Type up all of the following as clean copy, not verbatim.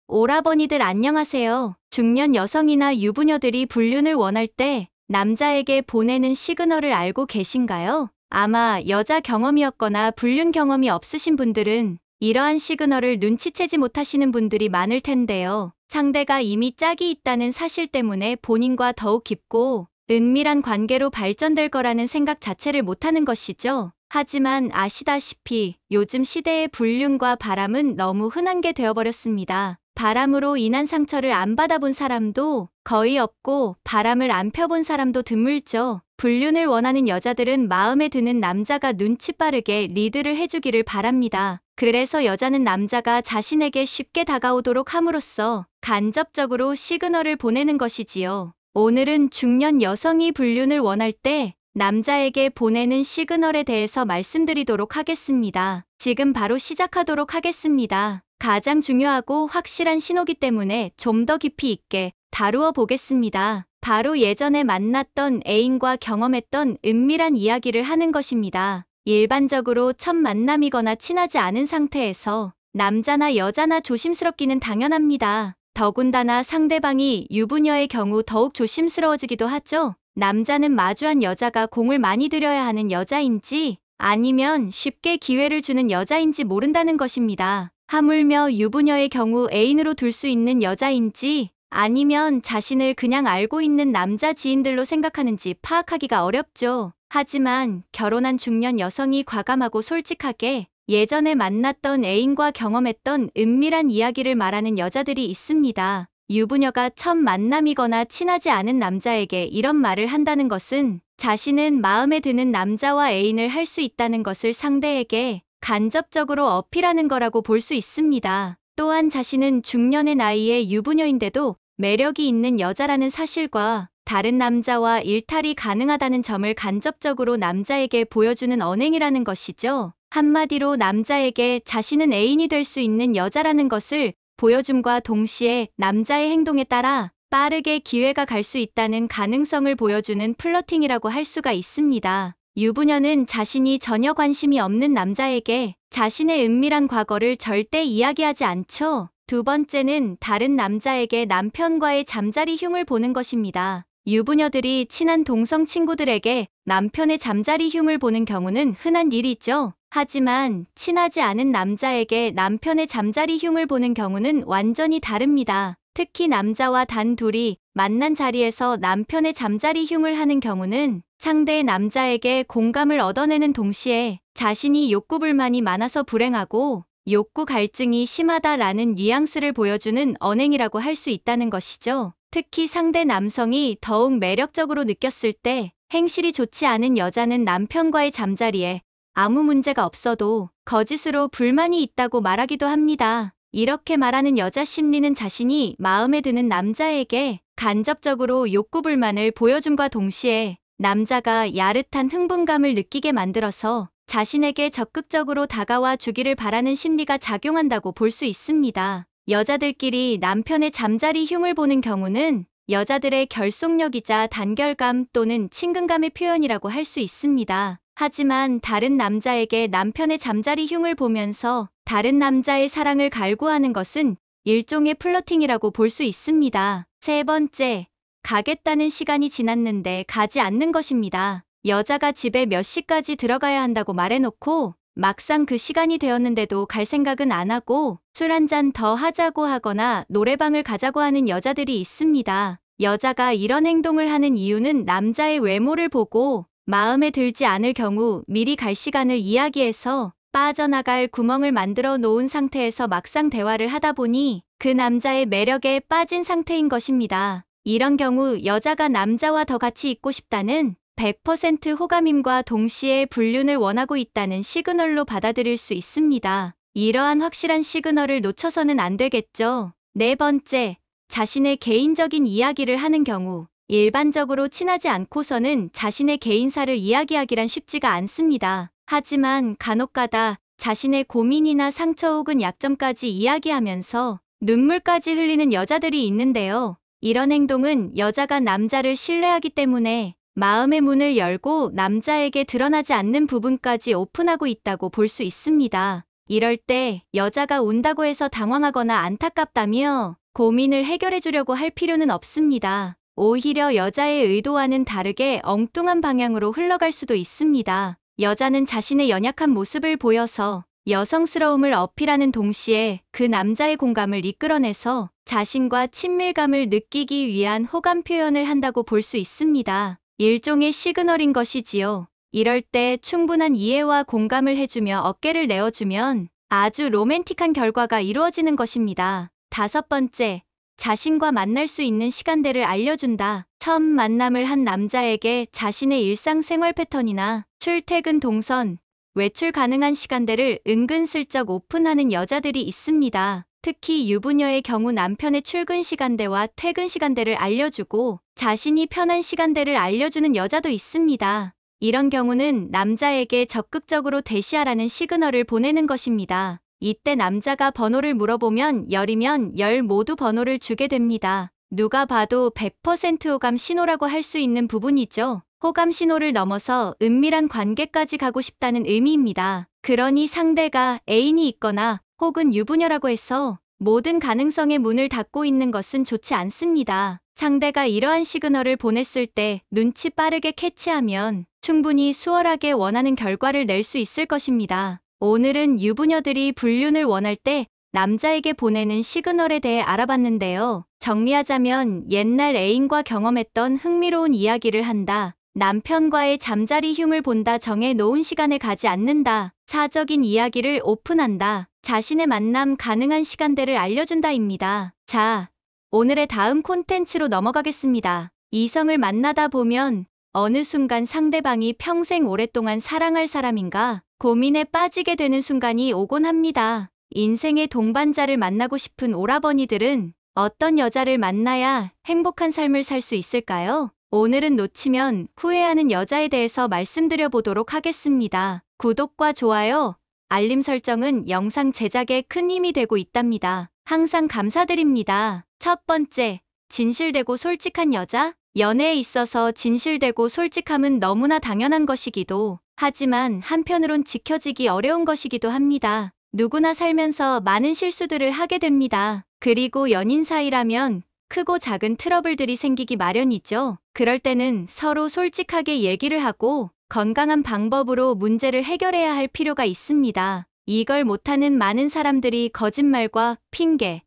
오라버니들 안녕하세요. 중년 여성이나 유부녀들이 불륜을 원할 때 남자에게 보내는 시그널을 알고 계신가요? 아마 여자 경험이었거나 불륜 경험이 없으신 분들은 이러한 시그널을 눈치채지 못하시는 분들이 많을 텐데요. 상대가 이미 짝이 있다는 사실 때문에 본인과 더욱 깊고 은밀한 관계로 발전될 거라는 생각 자체를 못하는 것이죠. 하지만 아시다시피 요즘 시대의 불륜과 바람은 너무 흔한 게 되어버렸습니다. 바람으로 인한 상처를 안 받아본 사람도 거의 없고 바람을 안 펴본 사람도 드물죠. 불륜을 원하는 여자들은 마음에 드는 남자가 눈치 빠르게 리드를 해주기를 바랍니다. 그래서 여자는 남자가 자신에게 쉽게 다가오도록 함으로써 간접적으로 시그널을 보내는 것이지요. 오늘은 중년 여성이 불륜을 원할 때 남자에게 보내는 시그널에 대해서 말씀드리도록 하겠습니다. 지금 바로 시작하도록 하겠습니다. 가장 중요하고 확실한 신호기 때문에 좀 더 깊이 있게 다루어 보겠습니다. 바로 예전에 만났던 애인과 경험했던 은밀한 이야기를 하는 것입니다. 일반적으로 첫 만남이거나 친하지 않은 상태에서 남자나 여자나 조심스럽기는 당연합니다. 더군다나 상대방이 유부녀의 경우 더욱 조심스러워지기도 하죠. 남자는 마주한 여자가 공을 많이 들여야 하는 여자인지 아니면 쉽게 기회를 주는 여자인지 모른다는 것입니다. 하물며 유부녀의 경우 애인으로 둘 수 있는 여자인지 아니면 자신을 그냥 알고 있는 남자 지인들로 생각하는지 파악하기가 어렵죠. 하지만 결혼한 중년 여성이 과감하고 솔직하게 예전에 만났던 애인과 경험했던 은밀한 이야기를 말하는 여자들이 있습니다. 유부녀가 첫 만남이거나 친하지 않은 남자에게 이런 말을 한다는 것은 자신은 마음에 드는 남자와 애인을 할 수 있다는 것을 상대에게 간접적으로 어필하는 거라고 볼 수 있습니다. 또한 자신은 중년의 나이에 유부녀인데도 매력이 있는 여자라는 사실과 다른 남자와 일탈이 가능하다는 점을 간접적으로 남자에게 보여주는 언행이라는 것이죠. 한마디로 남자에게 자신은 애인이 될 수 있는 여자라는 것을 보여줌과 동시에 남자의 행동에 따라 빠르게 기회가 갈 수 있다는 가능성을 보여주는 플러팅이라고 할 수가 있습니다. 유부녀는 자신이 전혀 관심이 없는 남자에게 자신의 은밀한 과거를 절대 이야기하지 않죠. 두 번째는 다른 남자에게 남편과의 잠자리 흉을 보는 것입니다. 유부녀들이 친한 동성 친구들에게 남편의 잠자리 흉을 보는 경우는 흔한 일이죠. 하지만 친하지 않은 남자에게 남편의 잠자리 흉을 보는 경우는 완전히 다릅니다. 특히 남자와 단 둘이 만난 자리에서 남편의 잠자리 흉을 하는 경우는 상대의 남자에게 공감을 얻어내는 동시에 자신이 욕구불만이 많아서 불행하고 욕구 갈증이 심하다라는 뉘앙스를 보여주는 언행이라고 할 수 있다는 것이죠. 특히 상대 남성이 더욱 매력적으로 느꼈을 때 행실이 좋지 않은 여자는 남편과의 잠자리에 아무 문제가 없어도 거짓으로 불만이 있다고 말하기도 합니다. 이렇게 말하는 여자 심리는 자신이 마음에 드는 남자에게 간접적으로 욕구불만을 보여줌과 동시에 남자가 야릇한 흥분감을 느끼게 만들어서 자신에게 적극적으로 다가와 주기를 바라는 심리가 작용한다고 볼 수 있습니다. 여자들끼리 남편의 잠자리 흉을 보는 경우는 여자들의 결속력이자 단결감 또는 친근감의 표현이라고 할 수 있습니다. 하지만 다른 남자에게 남편의 잠자리 흉을 보면서 다른 남자의 사랑을 갈구하는 것은 일종의 플러팅이라고 볼 수 있습니다. 세 번째, 가겠다는 시간이 지났는데 가지 않는 것입니다. 여자가 집에 몇 시까지 들어가야 한다고 말해놓고 막상 그 시간이 되었는데도 갈 생각은 안 하고 술 한 잔 더 하자고 하거나 노래방을 가자고 하는 여자들이 있습니다. 여자가 이런 행동을 하는 이유는 남자의 외모를 보고 마음에 들지 않을 경우 미리 갈 시간을 이야기해서 빠져나갈 구멍을 만들어 놓은 상태에서 막상 대화를 하다 보니 그 남자의 매력에 빠진 상태인 것입니다. 이런 경우 여자가 남자와 더 같이 있고 싶다는 100% 호감임과 동시에 불륜을 원하고 있다는 시그널로 받아들일 수 있습니다. 이러한 확실한 시그널을 놓쳐서는 안 되겠죠. 네 번째, 자신의 개인적인 이야기를 하는 경우. 일반적으로 친하지 않고서는 자신의 개인사를 이야기하기란 쉽지가 않습니다. 하지만 간혹가다 자신의 고민이나 상처 혹은 약점까지 이야기하면서 눈물까지 흘리는 여자들이 있는데요. 이런 행동은 여자가 남자를 신뢰하기 때문에 마음의 문을 열고 남자에게 드러나지 않는 부분까지 오픈하고 있다고 볼 수 있습니다. 이럴 때 여자가 운다고 해서 당황하거나 안타깝다며 고민을 해결해 주려고 할 필요는 없습니다. 오히려 여자의 의도와는 다르게 엉뚱한 방향으로 흘러갈 수도 있습니다. 여자는 자신의 연약한 모습을 보여서 여성스러움을 어필하는 동시에 그 남자의 공감을 이끌어내서 자신과 친밀감을 느끼기 위한 호감 표현을 한다고 볼 수 있습니다. 일종의 시그널인 것이지요. 이럴 때 충분한 이해와 공감을 해주며 어깨를 내어주면 아주 로맨틱한 결과가 이루어지는 것입니다. 5번째, 자신과 만날 수 있는 시간대를 알려준다. 처음 만남을 한 남자에게 자신의 일상생활 패턴이나 출퇴근 동선, 외출 가능한 시간대를 은근슬쩍 오픈하는 여자들이 있습니다. 특히 유부녀의 경우 남편의 출근 시간대와 퇴근 시간대를 알려주고 자신이 편한 시간대를 알려주는 여자도 있습니다. 이런 경우는 남자에게 적극적으로 대시하라는 시그널을 보내는 것입니다. 이때 남자가 번호를 물어보면 열이면 열 모두 번호를 주게 됩니다. 누가 봐도 100% 호감 신호라고 할 수 있는 부분이죠. 호감 신호를 넘어서 은밀한 관계까지 가고 싶다는 의미입니다. 그러니 상대가 애인이 있거나 혹은 유부녀라고 해서 모든 가능성의 문을 닫고 있는 것은 좋지 않습니다. 상대가 이러한 시그널을 보냈을 때 눈치 빠르게 캐치하면 충분히 수월하게 원하는 결과를 낼 수 있을 것입니다. 오늘은 유부녀들이 불륜을 원할 때 남자에게 보내는 시그널에 대해 알아봤는데요. 정리하자면 옛날 애인과 경험했던 흥미로운 이야기를 한다. 남편과의 잠자리 흉을 본다. 정해 놓은 시간에 가지 않는다. 사적인 이야기를 오픈한다. 자신의 만남 가능한 시간대를 알려준다입니다. 자, 오늘의 다음 콘텐츠로 넘어가겠습니다. 이성을 만나다 보면 어느 순간 상대방이 평생 오랫동안 사랑할 사람인가 고민에 빠지게 되는 순간이 오곤 합니다. 인생의 동반자를 만나고 싶은 오라버니들은 어떤 여자를 만나야 행복한 삶을 살 수 있을까요? 오늘은 놓치면 후회하는 여자에 대해서 말씀드려 보도록 하겠습니다. 구독과 좋아요, 알림 설정은 영상 제작에 큰 힘이 되고 있답니다. 항상 감사드립니다. 첫 번째, 진실되고 솔직한 여자? 연애에 있어서 진실되고 솔직함은 너무나 당연한 것이기도 하지만 한편으론 지켜지기 어려운 것이기도 합니다. 누구나 살면서 많은 실수들을 하게 됩니다. 그리고 연인 사이라면 크고 작은 트러블들이 생기기 마련이죠. 그럴 때는 서로 솔직하게 얘기를 하고 건강한 방법으로 문제를 해결해야 할 필요가 있습니다. 이걸 못하는 많은 사람들이 거짓말과 핑계,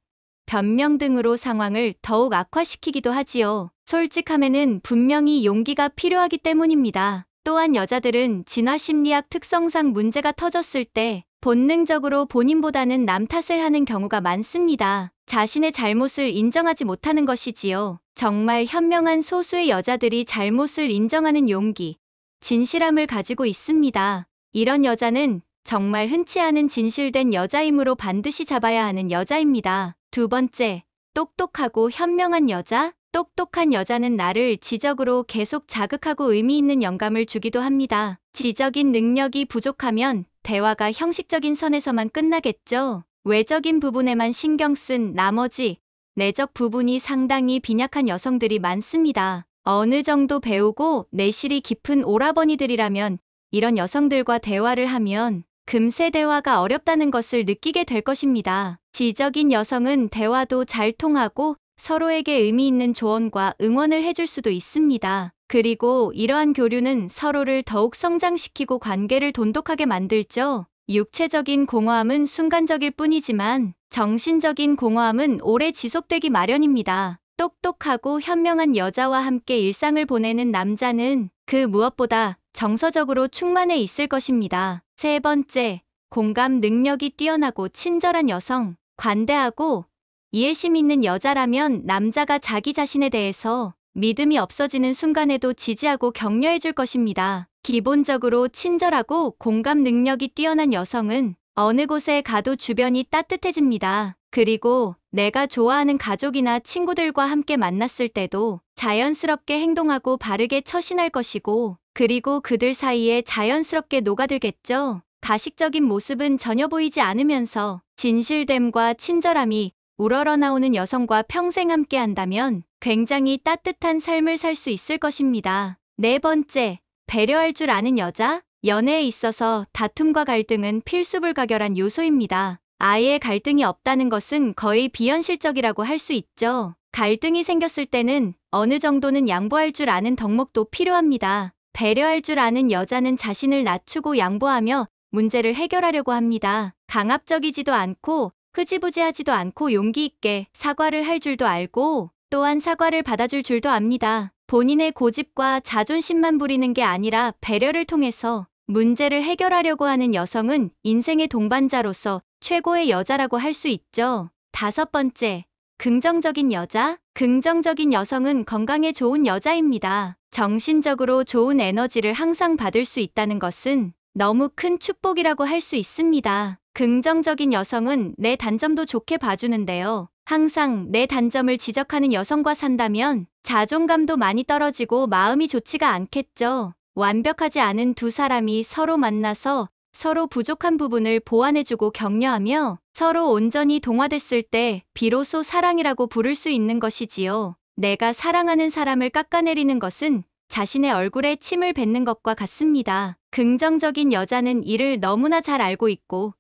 변명 등으로 상황을 더욱 악화시키기도 하지요. 솔직함에는 분명히 용기가 필요하기 때문입니다. 또한 여자들은 진화심리학 특성상 문제가 터졌을 때 본능적으로 본인보다는 남 탓을 하는 경우가 많습니다. 자신의 잘못을 인정하지 못하는 것이지요. 정말 현명한 소수의 여자들이 잘못을 인정하는 용기, 진실함을 가지고 있습니다. 이런 여자는 정말 흔치 않은 진실된 여자이므로 반드시 잡아야 하는 여자입니다. 두 번째, 똑똑하고 현명한 여자? 똑똑한 여자는 나를 지적으로 계속 자극하고 의미 있는 영감을 주기도 합니다. 지적인 능력이 부족하면 대화가 형식적인 선에서만 끝나겠죠. 외적인 부분에만 신경 쓴 나머지 내적 부분이 상당히 빈약한 여성들이 많습니다. 어느 정도 배우고 내실이 깊은 오라버니들이라면 이런 여성들과 대화를 하면 금세 대화가 어렵다는 것을 느끼게 될 것입니다. 지적인 여성은 대화도 잘 통하고 서로에게 의미 있는 조언과 응원을 해줄 수도 있습니다. 그리고 이러한 교류는 서로를 더욱 성장시키고 관계를 돈독하게 만들죠. 육체적인 공허함은 순간적일 뿐이지만 정신적인 공허함은 오래 지속되기 마련입니다. 똑똑하고 현명한 여자와 함께 일상을 보내는 남자는 그 무엇보다 정서적으로 충만해 있을 것입니다. 세 번째, 공감 능력이 뛰어나고 친절한 여성. 관대하고 이해심 있는 여자라면 남자가 자기 자신에 대해서 믿음이 없어지는 순간에도 지지하고 격려해 줄 것입니다. 기본적으로 친절하고 공감 능력이 뛰어난 여성은 어느 곳에 가도 주변이 따뜻해집니다. 그리고 내가 좋아하는 가족이나 친구들과 함께 만났을 때도 자연스럽게 행동하고 바르게 처신할 것이고, 그리고 그들 사이에 자연스럽게 녹아들겠죠. 가식적인 모습은 전혀 보이지 않으면서 진실됨과 친절함이 우러러 나오는 여성과 평생 함께 한다면 굉장히 따뜻한 삶을 살 수 있을 것입니다. 네 번째, 배려할 줄 아는 여자? 연애에 있어서 다툼과 갈등은 필수불가결한 요소입니다. 아예 갈등이 없다는 것은 거의 비현실적이라고 할 수 있죠. 갈등이 생겼을 때는 어느 정도는 양보할 줄 아는 덕목도 필요합니다. 배려할 줄 아는 여자는 자신을 낮추고 양보하며 문제를 해결하려고 합니다. 강압적이지도 않고 흐지부지하지도 않고 용기 있게 사과를 할 줄도 알고 또한 사과를 받아줄 줄도 압니다. 본인의 고집과 자존심만 부리는 게 아니라 배려를 통해서 문제를 해결하려고 하는 여성은 인생의 동반자로서 최고의 여자라고 할 수 있죠. 5번째, 긍정적인 여자. 긍정적인 여성은 건강에 좋은 여자입니다. 정신적으로 좋은 에너지를 항상 받을 수 있다는 것은 너무 큰 축복이라고 할 수 있습니다. 긍정적인 여성은 내 단점도 좋게 봐주는데요. 항상 내 단점을 지적하는 여성과 산다면 자존감도 많이 떨어지고 마음이 좋지가 않겠죠. 완벽하지 않은 두 사람이 서로 만나서 서로 부족한 부분을 보완해주고 격려하며 서로 온전히 동화됐을 때 비로소 사랑이라고 부를 수 있는 것이지요. 내가 사랑하는 사람을 깎아내리는 것은 자신의 얼굴에 침을 뱉는 것과 같습니다. 긍정적인 여자는 이를 너무나 잘 알고 있고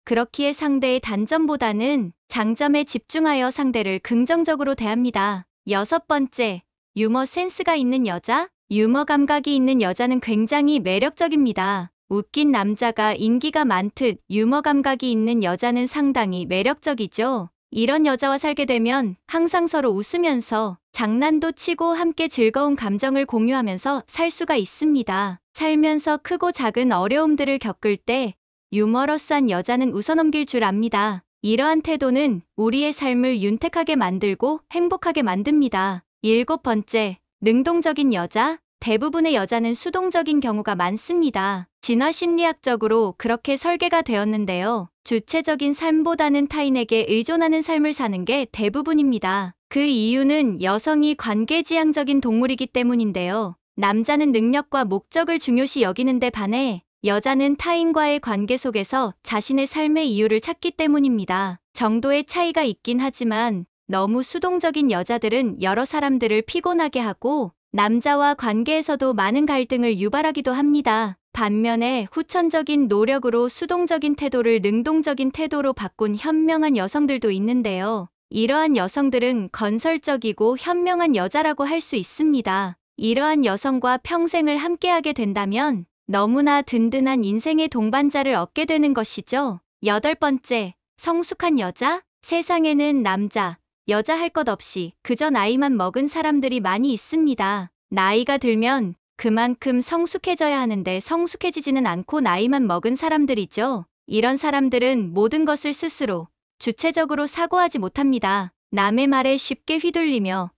그렇기에 상대의 단점보다는 장점에 집중하여 상대를 긍정적으로 대합니다. 6번째, 유머 센스가 있는 여자. 유머 감각이 있는 여자는 굉장히 매력적입니다. 웃긴 남자가 인기가 많듯 유머 감각이 있는 여자는 상당히 매력적이죠. 이런 여자와 살게 되면 항상 서로 웃으면서 장난도 치고 함께 즐거운 감정을 공유하면서 살 수가 있습니다. 살면서 크고 작은 어려움들을 겪을 때 유머러스한 여자는 웃어넘길 줄 압니다. 이러한 태도는 우리의 삶을 윤택하게 만들고 행복하게 만듭니다. 7번째, 능동적인 여자. 대부분의 여자는 수동적인 경우가 많습니다. 진화 심리학적으로 그렇게 설계가 되었는데요. 주체적인 삶보다는 타인에게 의존하는 삶을 사는 게 대부분입니다. 그 이유는 여성이 관계지향적인 동물이기 때문인데요. 남자는 능력과 목적을 중요시 여기는데 반해 여자는 타인과의 관계 속에서 자신의 삶의 이유를 찾기 때문입니다. 정도의 차이가 있긴 하지만 너무 수동적인 여자들은 여러 사람들을 피곤하게 하고 남자와 관계에서도 많은 갈등을 유발하기도 합니다. 반면에 후천적인 노력으로 수동적인 태도를 능동적인 태도로 바꾼 현명한 여성들도 있는데요. 이러한 여성들은 건설적이고 현명한 여자라고 할 수 있습니다. 이러한 여성과 평생을 함께하게 된다면 너무나 든든한 인생의 동반자를 얻게 되는 것이죠. 8번째, 성숙한 여자. 세상에는 남자, 여자 할 것 없이 그저 나이만 먹은 사람들이 많이 있습니다. 나이가 들면 그만큼 성숙해져야 하는데 성숙해지지는 않고 나이만 먹은 사람들이죠. 이런 사람들은 모든 것을 스스로 주체적으로 사고하지 못합니다. 남의 말에 쉽게 휘둘리며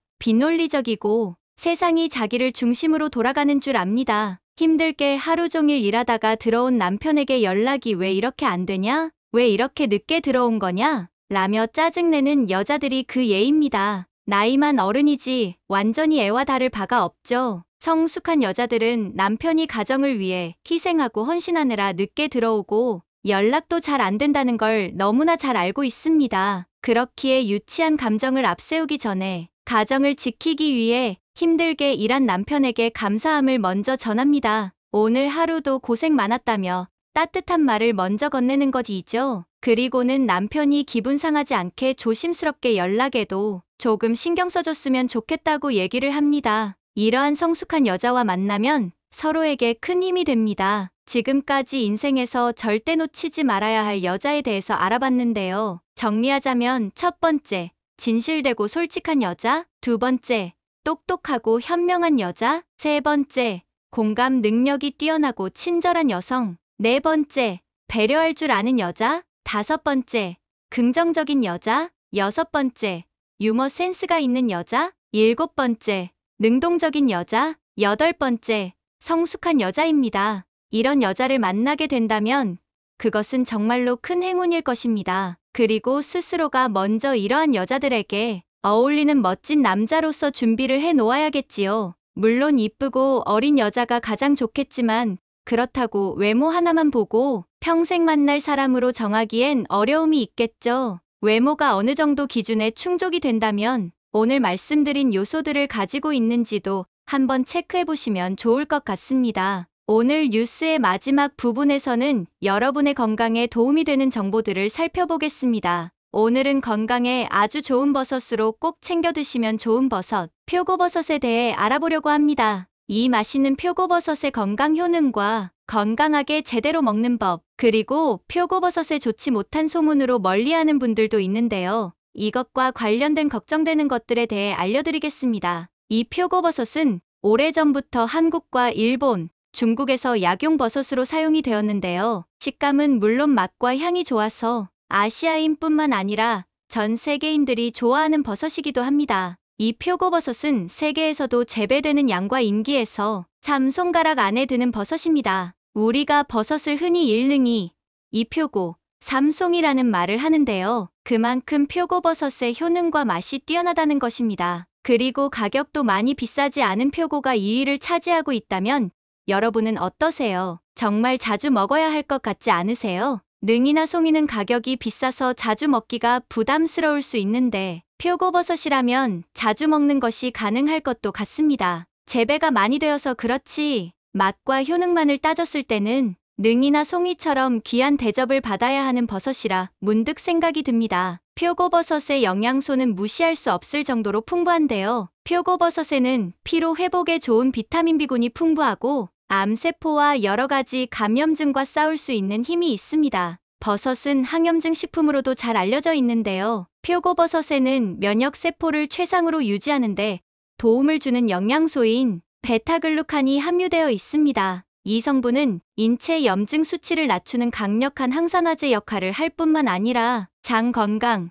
비논리적이고 세상이 자기를 중심으로 돌아가는 줄 압니다. 힘들게 하루 종일 일하다가 들어온 남편에게 연락이 왜 이렇게 안 되냐? 왜 이렇게 늦게 들어온 거냐? 라며 짜증내는 여자들이 그 예입니다. 나이만 어른이지 완전히 애와 다를 바가 없죠. 성숙한 여자들은 남편이 가정을 위해 희생하고 헌신하느라 늦게 들어오고 연락도 잘 안 된다는 걸 너무나 잘 알고 있습니다. 그렇기에 유치한 감정을 앞세우기 전에 가정을 지키기 위해 힘들게 일한 남편에게 감사함을 먼저 전합니다. 오늘 하루도 고생 많았다며 따뜻한 말을 먼저 건네는 것이죠. 그리고는 남편이 기분 상하지 않게 조심스럽게 연락해도 조금 신경 써줬으면 좋겠다고 얘기를 합니다. 이러한 성숙한 여자와 만나면 서로에게 큰 힘이 됩니다. 지금까지 인생에서 절대 놓치지 말아야 할 여자에 대해서 알아봤는데요. 정리하자면 첫 번째, 진실되고 솔직한 여자. 두 번째, 똑똑하고 현명한 여자. 세 번째, 공감 능력이 뛰어나고 친절한 여성. 네 번째, 배려할 줄 아는 여자. 다섯 번째, 긍정적인 여자. 여섯 번째, 유머 센스가 있는 여자. 일곱 번째, 능동적인 여자. 여덟 번째, 성숙한 여자입니다. 이런 여자를 만나게 된다면 그것은 정말로 큰 행운일 것입니다. 그리고 스스로가 먼저 이러한 여자들에게 어울리는 멋진 남자로서 준비를 해 놓아야겠지요. 물론 이쁘고 어린 여자가 가장 좋겠지만 그렇다고 외모 하나만 보고 평생 만날 사람으로 정하기엔 어려움이 있겠죠. 외모가 어느 정도 기준에 충족이 된다면 오늘 말씀드린 요소들을 가지고 있는지도 한번 체크해 보시면 좋을 것 같습니다. 오늘 뉴스의 마지막 부분에서는 여러분의 건강에 도움이 되는 정보들을 살펴보겠습니다. 오늘은 건강에 아주 좋은 버섯으로 꼭 챙겨 드시면 좋은 버섯, 표고버섯에 대해 알아보려고 합니다. 이 맛있는 표고버섯의 건강 효능과 건강하게 제대로 먹는 법, 그리고 표고버섯에 좋지 못한 소문으로 멀리하는 분들도 있는데요. 이것과 관련된 걱정되는 것들에 대해 알려드리겠습니다. 이 표고버섯은 오래전부터 한국과 일본, 중국에서 약용버섯으로 사용이 되었는데요. 식감은 물론 맛과 향이 좋아서 아시아인뿐만 아니라 전 세계인들이 좋아하는 버섯이기도 합니다. 이 표고버섯은 세계에서도 재배되는 양과 임기에서 3손가락 안에 드는 버섯입니다. 우리가 버섯을 흔히 일능이, 이표고, 삼송이라는 말을 하는데요. 그만큼 표고버섯의 효능과 맛이 뛰어나다는 것입니다. 그리고 가격도 많이 비싸지 않은 표고가 2위를 차지하고 있다면 여러분은 어떠세요? 정말 자주 먹어야 할 것 같지 않으세요? 능이나 송이는 가격이 비싸서 자주 먹기가 부담스러울 수 있는데 표고버섯이라면 자주 먹는 것이 가능할 것도 같습니다. 재배가 많이 되어서 그렇지 맛과 효능만을 따졌을 때는 능이나 송이처럼 귀한 대접을 받아야 하는 버섯이라 문득 생각이 듭니다. 표고버섯의 영양소는 무시할 수 없을 정도로 풍부한데요. 표고버섯에는 피로 회복에 좋은 비타민 B군이 풍부하고 암세포와 여러 가지 감염증과 싸울 수 있는 힘이 있습니다. 버섯은 항염증 식품으로도 잘 알려져 있는데요. 표고버섯에는 면역세포를 최상으로 유지하는데 도움을 주는 영양소인 베타글루칸이 함유되어 있습니다. 이 성분은 인체 염증 수치를 낮추는 강력한 항산화제 역할을 할 뿐만 아니라 장 건강,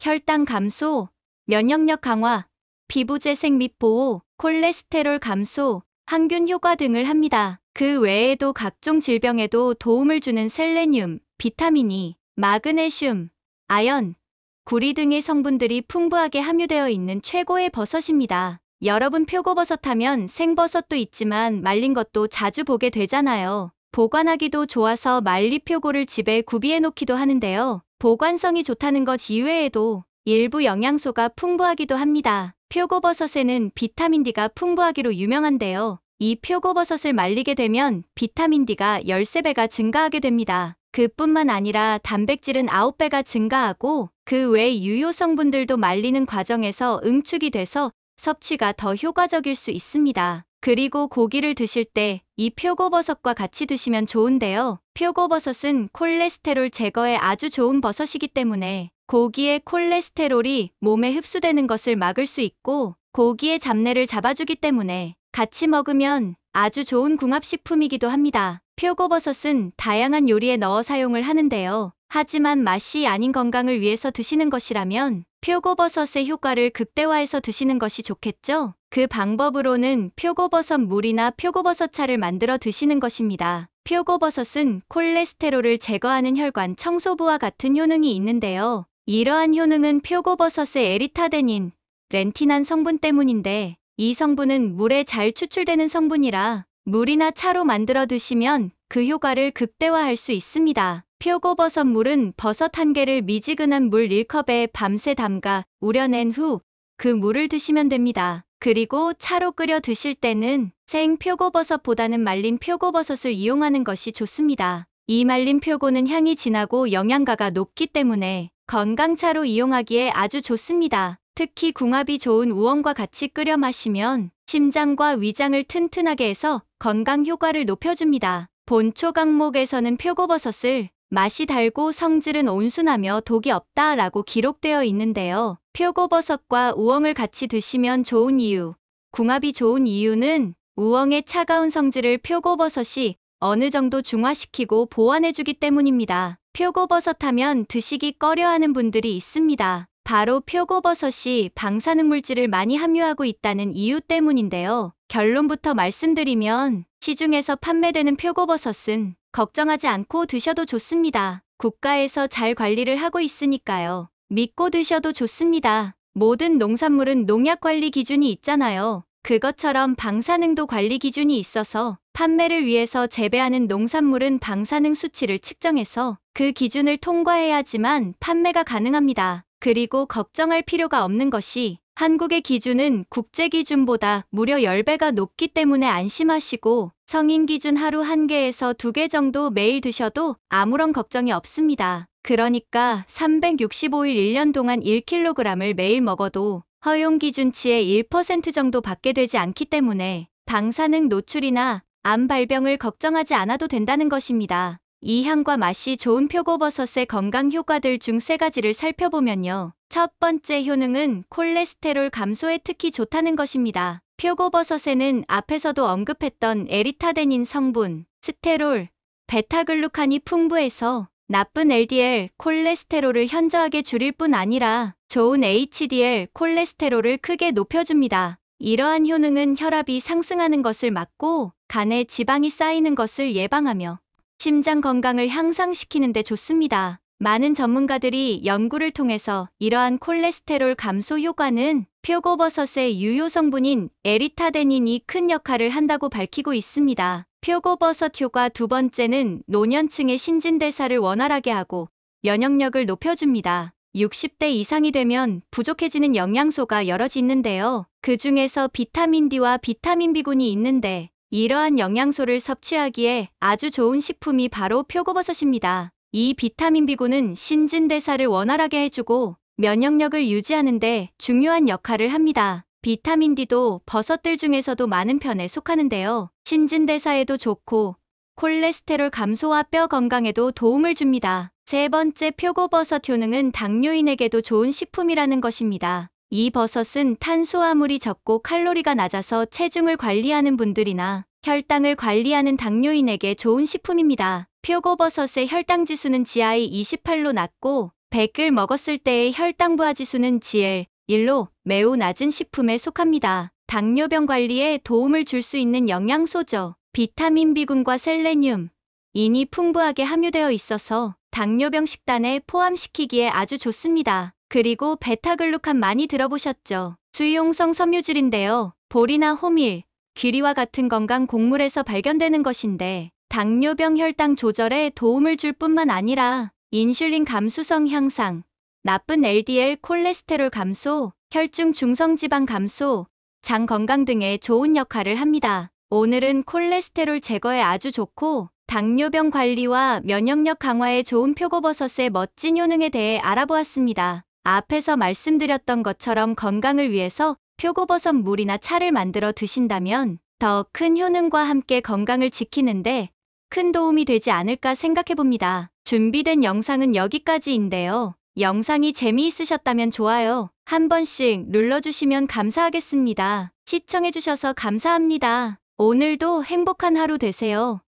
혈당 감소, 면역력 강화, 피부 재생 및 보호, 콜레스테롤 감소, 항균 효과 등을 합니다. 그 외에도 각종 질병에도 도움을 주는 셀레늄, 비타민 E, 마그네슘, 아연, 구리 등의 성분들이 풍부하게 함유되어 있는 최고의 버섯입니다. 여러분 표고버섯 하면 생버섯도 있지만 말린 것도 자주 보게 되잖아요. 보관하기도 좋아서 말리표고를 집에 구비해 놓기도 하는데요. 보관성이 좋다는 것 이외에도 일부 영양소가 풍부하기도 합니다. 표고버섯에는 비타민 D가 풍부하기로 유명한데요. 이 표고버섯을 말리게 되면 비타민 D가 13배가 증가하게 됩니다. 그뿐만 아니라 단백질은 9배가 증가하고 그 외 유효 성분들도 말리는 과정에서 응축이 돼서 섭취가 더 효과적일 수 있습니다. 그리고 고기를 드실 때 이 표고버섯과 같이 드시면 좋은데요. 표고버섯은 콜레스테롤 제거에 아주 좋은 버섯이기 때문에 고기의 콜레스테롤이 몸에 흡수되는 것을 막을 수 있고 고기의 잡내를 잡아주기 때문에 같이 먹으면 아주 좋은 궁합식품이기도 합니다. 표고버섯은 다양한 요리에 넣어 사용을 하는데요. 하지만 맛이 아닌 건강을 위해서 드시는 것이라면 표고버섯의 효과를 극대화해서 드시는 것이 좋겠죠? 그 방법으로는 표고버섯 물이나 표고버섯차를 만들어 드시는 것입니다. 표고버섯은 콜레스테롤을 제거하는 혈관 청소부와 같은 효능이 있는데요. 이러한 효능은 표고버섯의 에리타데닌, 렌틴한 성분 때문인데 이 성분은 물에 잘 추출되는 성분이라 물이나 차로 만들어 드시면 그 효과를 극대화할 수 있습니다. 표고버섯 물은 버섯 한 개를 미지근한 물 1컵에 밤새 담가 우려낸 후 그 물을 드시면 됩니다. 그리고 차로 끓여 드실 때는 생 표고버섯보다는 말린 표고버섯을 이용하는 것이 좋습니다. 이 말린 표고는 향이 진하고 영양가가 높기 때문에 건강차로 이용하기에 아주 좋습니다. 특히 궁합이 좋은 우엉과 같이 끓여 마시면 심장과 위장을 튼튼하게 해서 건강 효과를 높여줍니다. 본초 강목에서는 표고버섯을 맛이 달고 성질은 온순하며 독이 없다라고 기록되어 있는데요. 표고버섯과 우엉을 같이 드시면 좋은 이유, 궁합이 좋은 이유는 우엉의 차가운 성질을 표고버섯이 어느 정도 중화시키고 보완해주기 때문입니다. 표고버섯 하면 드시기 꺼려하는 분들이 있습니다. 바로 표고버섯이 방사능 물질을 많이 함유하고 있다는 이유 때문인데요. 결론부터 말씀드리면 시중에서 판매되는 표고버섯은 걱정하지 않고 드셔도 좋습니다. 국가에서 잘 관리를 하고 있으니까요. 믿고 드셔도 좋습니다. 모든 농산물은 농약 관리 기준이 있잖아요. 그것처럼 방사능도 관리 기준이 있어서 판매를 위해서 재배하는 농산물은 방사능 수치를 측정해서 그 기준을 통과해야지만 판매가 가능합니다. 그리고 걱정할 필요가 없는 것이 한국의 기준은 국제 기준보다 무려 10배가 높기 때문에 안심하시고 성인 기준 하루 1개에서 2개 정도 매일 드셔도 아무런 걱정이 없습니다. 그러니까 365일 1년 동안 1kg을 매일 먹어도 허용 기준치의 1% 정도 밖에 되지 않기 때문에 방사능 노출이나 암 발병을 걱정하지 않아도 된다는 것입니다. 이 향과 맛이 좋은 표고버섯의 건강 효과들 중 3가지를 살펴보면요. 첫 번째 효능은 콜레스테롤 감소에 특히 좋다는 것입니다. 표고버섯에는 앞에서도 언급했던 에리타데닌 성분, 스테롤, 베타글루칸이 풍부해서 나쁜 LDL 콜레스테롤을 현저하게 줄일 뿐 아니라 좋은 HDL 콜레스테롤을 크게 높여줍니다. 이러한 효능은 혈압이 상승하는 것을 막고 간에 지방이 쌓이는 것을 예방하며 심장 건강을 향상시키는 데 좋습니다. 많은 전문가들이 연구를 통해서 이러한 콜레스테롤 감소 효과는 표고버섯의 유효 성분인 에리타데닌이 큰 역할을 한다고 밝히고 있습니다. 표고버섯 효과 두 번째는 노년층의 신진대사를 원활하게 하고 면역력을 높여줍니다. 60대 이상이 되면 부족해지는 영양소가 여럿 있는데요. 그 중에서 비타민 D와 비타민 B군이 있는데 이러한 영양소를 섭취하기에 아주 좋은 식품이 바로 표고버섯입니다. 이 비타민 B군은 신진대사를 원활하게 해주고 면역력을 유지하는 데 중요한 역할을 합니다. 비타민 D도 버섯들 중에서도 많은 편에 속하는데요. 신진대사에도 좋고 콜레스테롤 감소와 뼈 건강에도 도움을 줍니다. 세 번째 표고버섯 효능은 당뇨인에게도 좋은 식품이라는 것입니다. 이 버섯은 탄수화물이 적고 칼로리가 낮아서 체중을 관리하는 분들이나 혈당을 관리하는 당뇨인에게 좋은 식품입니다. 표고버섯의 혈당 지수는 GI 28로 낮고 100을 먹었을 때의 혈당 부하 지수는 GL 1로 매우 낮은 식품에 속합니다. 당뇨병 관리에 도움을 줄 수 있는 영양소죠. 비타민 B군과 셀레늄, 인이 풍부하게 함유되어 있어서 당뇨병 식단에 포함시키기에 아주 좋습니다. 그리고 베타글루칸 많이 들어보셨죠? 수용성 섬유질인데요. 보리나 호밀, 귀리와 같은 건강 곡물에서 발견되는 것인데 당뇨병 혈당 조절에 도움을 줄 뿐만 아니라 인슐린 감수성 향상, 나쁜 LDL 콜레스테롤 감소, 혈중 중성지방 감소, 장 건강 등에 좋은 역할을 합니다. 오늘은 콜레스테롤 제거에 아주 좋고 당뇨병 관리와 면역력 강화에 좋은 표고버섯의 멋진 효능에 대해 알아보았습니다. 앞에서 말씀드렸던 것처럼 건강을 위해서 표고버섯 물이나 차를 만들어 드신다면 더 큰 효능과 함께 건강을 지키는데 큰 도움이 되지 않을까 생각해봅니다. 준비된 영상은 여기까지인데요. 영상이 재미있으셨다면 좋아요 한 번씩 눌러주시면 감사하겠습니다. 시청해주셔서 감사합니다. 오늘도 행복한 하루 되세요.